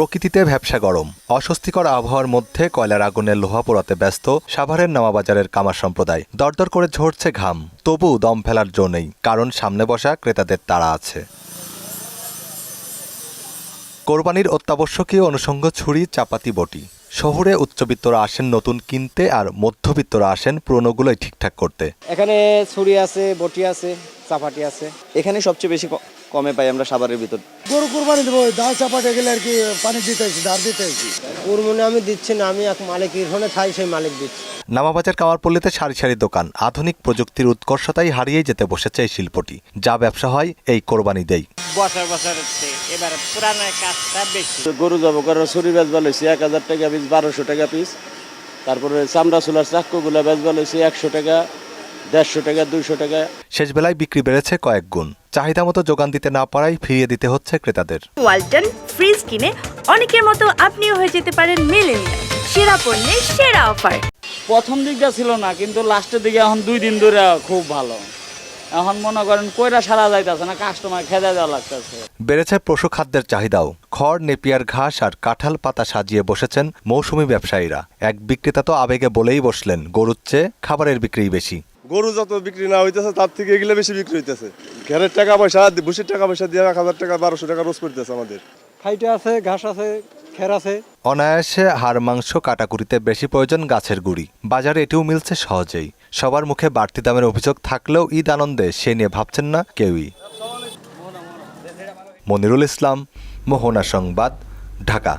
প্রকৃতিতে ভ্যাপসা গরম, অস্বস্তিকর আবহাওয়ার মধ্যে কয়লার আগুনে লোহা পোড়াতে ব্যস্ত সাভারের নামাবাজারের কামার সম্প্রদায়। দরদর করে ঝরছে ঘাম, তবু দম ফেলার জো নেই, কারণ সামনে বসা ক্রেতাদের তাড়া আছে। কোরবানির অত্যাবশ্যকীয় অনুষঙ্গ ছুরি, চাপাতি, বটি। শহরে উচ্চবিত্তরা আসেন নতুন কিনতে, আর মধ্যবিত্তরা আসেন পুরনোগুলোই ঠিকঠাক করতে। এখানে ছুরি আছে, বটি আছে, চাপাটি আছে। এখানে সবচেয়ে বেশি কমে পাই আমরা সাভারের ভিতর। গরু কুরবানি দেবো, ডাল চাপাটে গেলে আর কি পানি দিতেছি, ধার দিতেছি। কুরবানি আমি দিচ্ছি না, আমি এক মালিক এখানে খাই, সেই মালিক দিচ্ছি। নামাবাজার কামারপল্লীতে সারি সারি দোকান, আধুনিক প্রযুক্তির উৎকর্ষতাই হারিয়ে যেতে বসেছে এই শিল্পটি। যা ব্যবসা হয় এই কোরবানি দেই। বছর বছর এবার পুরানো কাজটা বেশি। গরু জব করার ছুরি বেচবা লইছি 1000 টাকা পিস, 1200 টাকা পিস। তারপরে চামড়া চুলার চাক্কুগুলো বেচবা লইছি 100 টাকা, 150 টাকা, 200 টাকা। শেষ বেলায় বিক্রি বেড়েছে কয়েক গুণ। চাহিদা মতো যোগান দিতে না পারায় ফিরিয়ে দিতে হচ্ছে ক্রেতাদের। ওয়ালটন ফ্রিজ কিনে অনেকের মতো আপনিও হয়ে যেতে পারেন মিলেনিয়াল। সেরা পণ্যের সেরা অফার। প্রথম দিকটা ছিল না, কিন্তু লাস্টের দিকে এখন 2 দিন ধরে খুব ভালো। এখন মনে করেন কইরা সারা যাইতেছে না, কাস্টমার খেদা দেওয়া লাগতেছে। বেড়েছে পশু খাদ্যের চাহিদাও। খড়, নেপিয়ার ঘাস আর কাঁঠাল পাতা সাজিয়ে বসেছেন মৌসুমী ব্যবসায়ীরা। এক বিক্রেতা তো আবেগে বলেই বসলেন, গরুর চেয়ে খাবারের বিক্রিই বেশি। গরু যত বিক্রি না হইতেছে তার থেকে এগুলো বেশি বিক্রি হইতেছে। ঘরের টাকা পয়সা, ভুসির টাকা পয়সা দিয়ে 1000 টাকা, 1200 টাকা রোজ পড়তেছে আমাদের। খাইটে আছে, ঘাস আছে, খের আছে। অনায়াসে হাড় মাংস কাটাকুটিতে বেশি প্রয়োজন গাছের গুড়ি। বাজারে এটিও মিলছে সহজেই। সবার মুখে বাড়তি দামের অভিযোগ থাকলেও ঈদ আনন্দে সে নিয়ে ভাবছেন না কেউই। মনিরুল ইসলাম, মোহনা সংবাদ, ঢাকা।